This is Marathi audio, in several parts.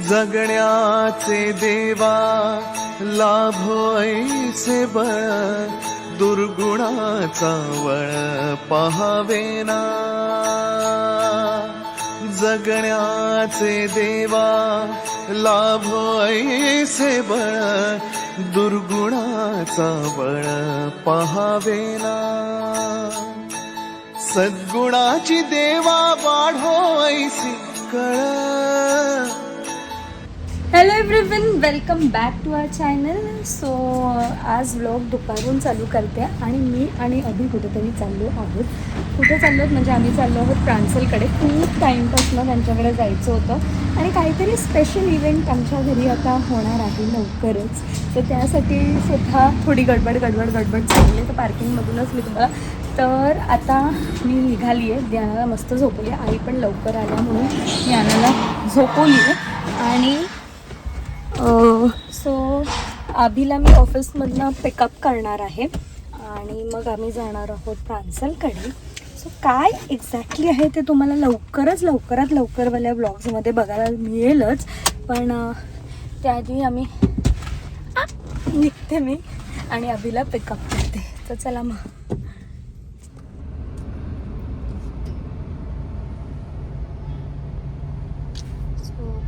जगण्याचे देवा लाभो ऐसे बळ, दुर्गुणाचा वळ पहावेना. जगण्याचे देवा लाभो ऐसे बळ, दुर्गुणाचा बळ पहावेना. सद्गुणाची देवा वाढो ऐसी कळ. Hello everyone, welcome back to our channel. So आज व्लॉग दुपारून चालू करते आणि मी आणि अभि कुठेतरी चाललो आहोत. कुठे चाललो म्हणजे आम्ही चाललो आहोत प्रांसलकडे. खूप टाईमपासून त्यांच्याकडे जायचं होतं आणि काहीतरी स्पेशल इव्हेंट आमच्या घरी आता होणार आहे लवकरच. तर त्यासाठी सुद्धा थोडी गडबड चालली. तर पार्किंगमधूनच मी तुम्हाला तर आता मी निघाली आहे. ज्ञानाला मस्त झोपवली. आई पण लवकर आल्या म्हणून ज्ञानाला झोपवली आहे. आणि सो अभिला मी ऑफिसमधनं पिकअप करणार आहे आणि मग आम्ही जाणार आहोत प्रांसलकडे. सो काय एक्झॅक्टली आहे ते तुम्हाला लवकरात लवकरवाल्या ब्लॉग्समध्ये बघायला मिळेलच. पण त्याआधी आम्ही निघते मी आणि अभिला पिकअप करते. तर चला मग.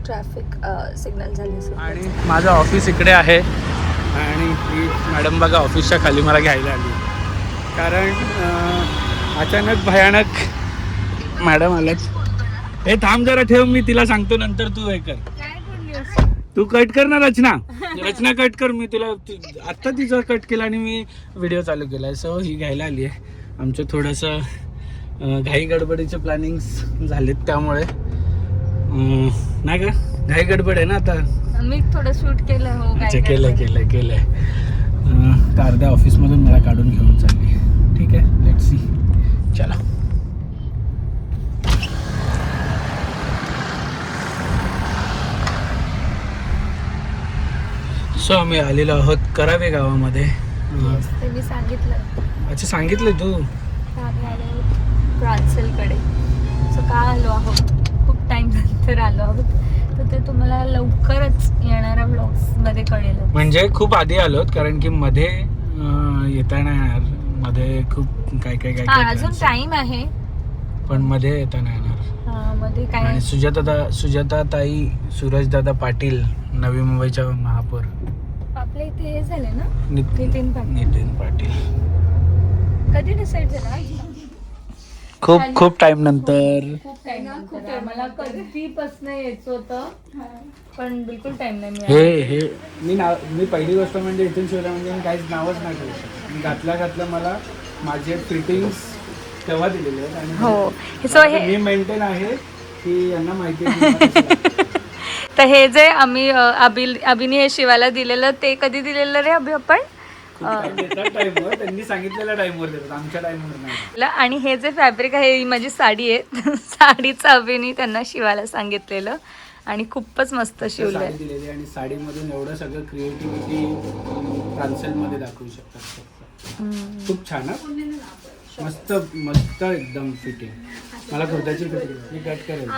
ट्रॅफिक सिग्नल झाले आणि माझं ऑफिस इकडे आहे आणि ही मॅडम बघा ऑफिसच्या खाली मला घ्यायला आली. कारण अचानक भयानक मॅडम आल्यात. हे थांब जरा ठेव, मी तिला सांगतो नंतर. तू हे कर, तू कट कर ना रचना कट कर. मी तुला आत्ता तिचा कट केला आणि मी व्हिडिओ चालू केला. सो ही घ्यायला आली आहे. आमचं थोडंसं घाई गडबडीचे प्लॅनिंग्स झालेत त्यामुळे नाही का, घाई गडबड आहे ना आता. मी थोडं शूट केलं. हो अच्छा, केलंय. तर अर्ध्या ऑफिसमधून मला काढून घेऊन चालली. ठीक आहे, लेट्स सी. चला. सो आम्ही आलेलो आहोत करावे गावामध्ये. ते मी सांगितलं. अच्छा, सांगितलं तू. आम्ही आलो आहोत प्रांसलकडे. सो का आलो आहोत, खूप टाइम नंतर आलो आहोत. तर ते तुम्हाला लवकरच येणाऱ्या ब्लॉग्समध्ये कळेल. म्हणजे खूप आधी आलोत कारण की मध्ये येता नाही येणार. मध्ये खूप काय अजून टाइम आहे पण मध्ये येता नाही येणार. मध्ये काय. आणि सुजाता ताई, सूरज दादा पाटील, नवी मुंबईच्या महापौर आपल्या इथे हे झाले ना, नितीन पाटील. कधी डिसाईड झालं? खूप टाइम नंतर. मला कधीपासून यायचं होतं पण बिलकुल टाइम नाही मिळाला. मी पहिली गोष्ट म्हणजे इथून शिवला म्हणजे मी काहीच नावच नाही करू शकत. मी घातल्या मला माझे फिटिंग्स तेव्हा दिलेले आहेत आणि हो मी मेंटेन आहे की यांना माहिती आहे. तर हे जे आम्ही अभिने हे शिवायला दिलेलं ते कधी दिलेलं रे अभि आपण? त्यांनी सांगितलेल्या टाइमवर देतात, आमच्या टाइमवर नाही. आणि हे जे फॅब्रिक आहे ही माझी साडी आहे. साडीचं अभिने त्यांना शिवायला सांगितलेलं आणि खूपच मस्त शिवलंय. दिलेली आणि साडीमधून एवढं सगळं क्रिएटिव्हिटी प्रांसलमध्ये दाखवू शकतात. खूप छान. मस्त एकदम फिटिंग. मला कुर्त्याची फिटिंग मी कट करेल.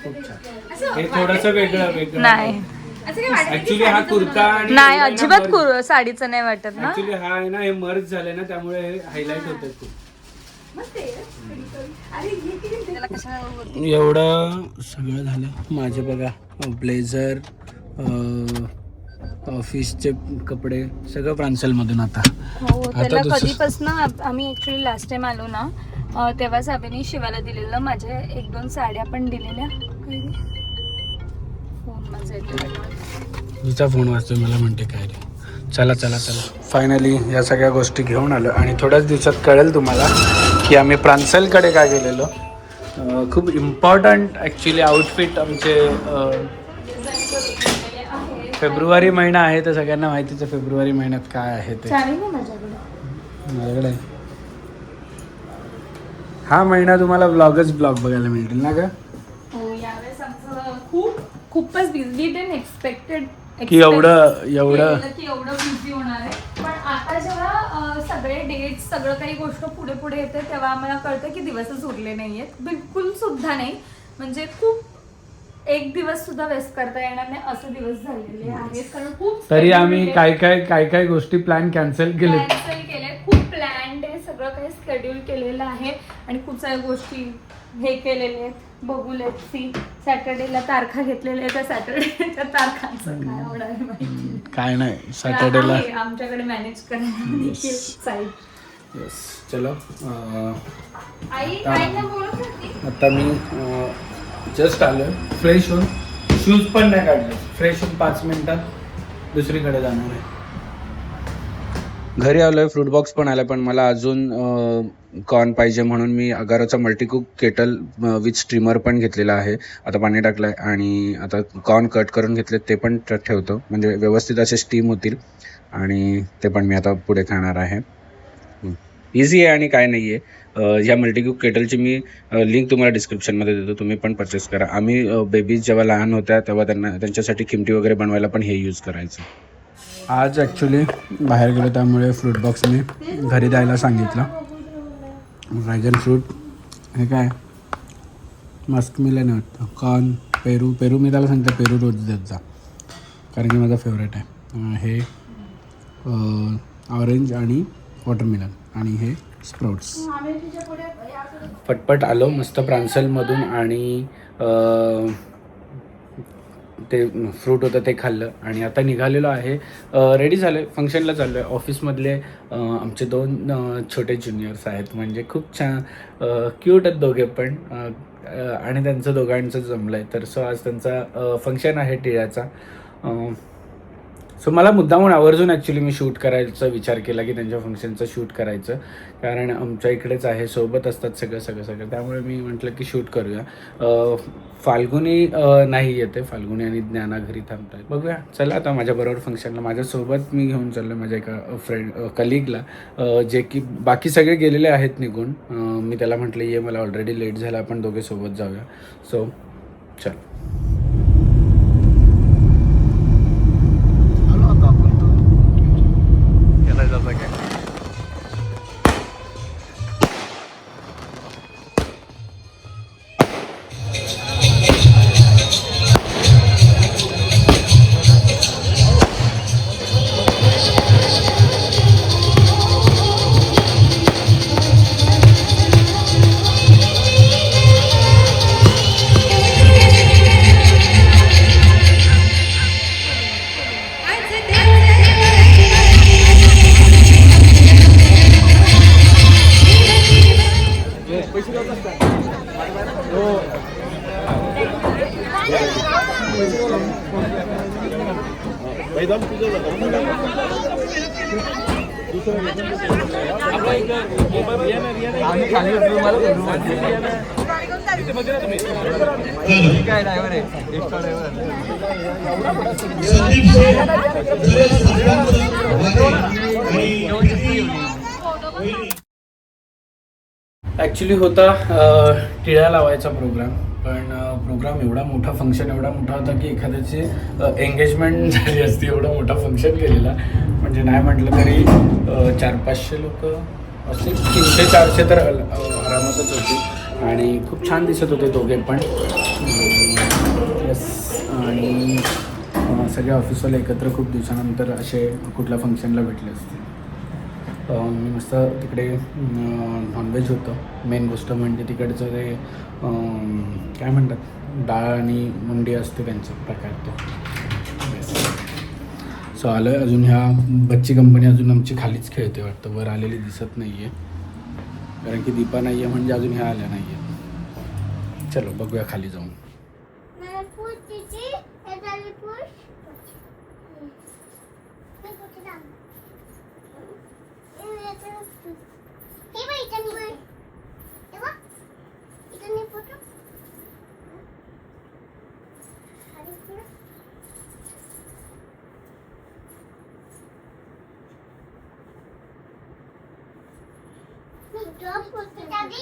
खूप छान. हे थोडंसं वेगळं नाही ऍक्च्युली हा कुर्ता नाही अजिबात साडीचं नाही वाटत ना. ऍक्च्युली हा आहे ना, हे मर्ज झाले ना त्यामुळे हायलाइट होत खूप. एवढं सगळं झालं माझे बघा. ब्लेझर, ऑफिसचे कपडे सगळं प्रांसलमधून आता. हो, त्याला कधीपासून आम्ही ऍक्च्युली लास्ट टाइम आलो ना तेव्हाच अभिने शिवायला दिलेलं. माझ्या 1-2 साड्या पण दिलेल्या. तिचा फोन वाजतोय, मला म्हणते काय रे. चला फायनली या सगळ्या गोष्टी घेऊन आलो आणि थोड्याच दिवसात कळेल तुम्हाला की आम्ही प्रांसलकडे काय गेलेलो. खूप इम्पॉर्टंट ॲक्च्युली आउटफिट आमचे. फेब्रुवारी महिना आहे तर सगळ्यांना माहितीच आहे फेब्रुवारी महिन्यात काय आहे ते. माझ्याकडे हा महिना तुम्हाला ब्लॉग बघायला मिळतील ना का. खूपच बिझी एक्सपेक्टेड की एवढं बिझी होणार आहे. पण आता जेव्हा सगळे डेट्स सगळं काही गोष्ट पुढे येते तेव्हा आम्हाला कळतं की दिवसच उरले नाहीयेत. बिलकुल सुद्धा नाही. म्हणजे खूप एक दिवस सुद्धा वेस्ट करता येणार नाही असे दिवस झालेले आहेत, कारण खूप तरी आम्ही काय गोष्टी प्लॅन कॅन्सल केले. कॅन्सल केले, खूप प्लॅन्ड आहे, सगळं काही शेड्यूल केलेलं आहे आणि खूप साऱ्या गोष्टी हे केलेले आहेत. बघू लेट्स सी. सॅटर्डेला तारखा घेतलेल्या आहेत, त्या सॅटर्डेच्या तारखांचं काय होणार आहे माहिती काय नाही सॅटर्डेला आहे आमच्याकडे मॅनेज करायला साईड. येस चलो. आई आईला बोलत होती. आता मी जस्ट आलो फ्रेश होऊन, शूज पण नाही काढले, फ्रेश होऊन 5 मिनिटात दुसरीकडे जाणार आहे. घरी आलोय, फ्रूट बॉक्स पण आला, पण मला अजून कॉर्न पाहिजे म्हणून मी अगारोचा मल्टीकुक केटल विथ स्ट्रीमर पण घेतलेला आहे. आता पाणी टाकलंय आणि आता कॉर्न कट करून घेतले, ते पण ठेवतो म्हणजे व्यवस्थित असे स्टीम होतील आणि ते पण मी आता पुढे खाणार आहे. इझी आहे आणि काय नाही आहे. ह्या मल्टीकुक केटलची मी लिंक तुम्हाला डिस्क्रिप्शनमध्ये देतो, तुम्ही पण परचेस करा. आम्ही बेबीज जेव्हा लहान होत्या तेव्हा त्यांच्यासाठी खिमटी वगैरे बनवायला पण हे यूज करायचं. आज ॲक्च्युली बाहेर गेलो त्यामुळे फ्रूट बॉक्स मी घरी द्यायला सांगितलं. ड्रॅगन फ्रूट, हे काय मस्क मिलन वाटतं, कॉर्न, पेरू मी त्याला सांगतो पेरू रोज देत जा कारण की माझा फेवरेट आहे. हे ऑरेंज आणि वॉटरमेलन आणि हे स्प्राउट्स. पटपट आलो मस्त प्रांसलमधून आणि ते फ्रूट होतं ते खाल्लं आणि आता निघालेलो आहे. रेडी झालो आहे, फंक्शनला चाललो आहे. ऑफिसमधले आमचे 2 छोटे ज्युनियर्स आहेत, म्हणजे खूप छान क्यूट आहेत दोघे पण, आणि त्यांचं दोघांचं जमलं आहे. तर सो आज त्यांचा फंक्शन आहे टिळ्याचा. सो मला मुद्दामून आवर्जून ॲक्च्युली मी शूट करायचा विचार केला की त्यांच्या फंक्शनचं शूट करायचं, कारण आमच्या इकडेच आहे, सोबत असतात सगळं, त्यामुळे मी म्हटलं की शूट करूया. फाल्गुनी नाही येते, फाल्गुनी आणि ज्ञाना घरी थांबत आहेत. बघूया, चला आता माझ्याबरोबर फंक्शनला माझ्यासोबत मी घेऊन चाललो माझ्या एका कलिगला, जे की बाकी सगळे गेलेले आहेत निघून. मी त्याला म्हटलं ये, मला ऑलरेडी लेट झाला, आपण दोघे सोबत जाऊया. सो चल. ॲक्च्युली होता टिळा लावायचा प्रोग्राम, पण प्रोग्राम एवढा मोठा, फंक्शन एवढा मोठा होता की एखाद्याची एंगेजमेंट झाली असती, एवढा मोठा फंक्शन केलेला. म्हणजे नाही म्हटलं तरी 400-500 लोक असे, 300-400 तर आरामातच होती आणि खूप छान दिसत होते दोघे पण. यस, आणि सगळे ऑफिसवाले एकत्र खूप दिवसानंतर असे कुठल्या फंक्शनला भेटले असते. मी मस्त तिकडे नॉनव्हेज होतं, मेन गोष्ट म्हणजे तिकडचं ते काय म्हणतात, डाळ आणि मुंडी असते त्यांचं प्रकार तो. सो आलो आहे. अजून ह्या बच्ची कंपनी अजून आमची खालीच खेळते वाटतं, वर आलेली दिसत नाही आहे, कारण की दीपा नाही आहे म्हणजे अजून ह्या आल्या नाही आहेत. चलो बघूया खाली जाऊन. Daddy.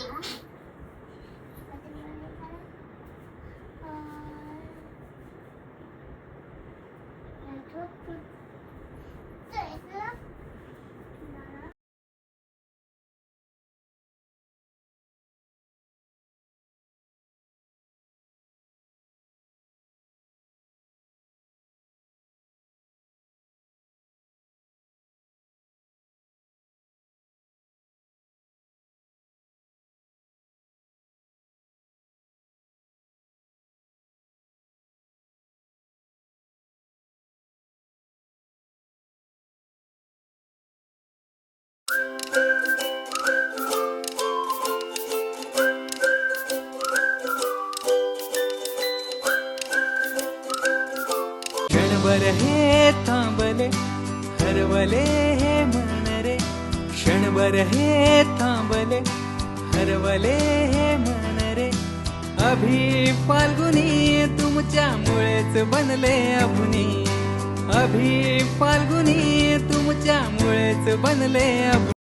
क्षणभर हे थांबले हरवले हे मन रे, क्षणभर हे थांबले हरवले हे मन रे. अभि फाल्गुनी तुमच्यामुळेच बनले अभुनी, अभि फाल्गुनी तुमच्यामुळेच बनले अभुनी.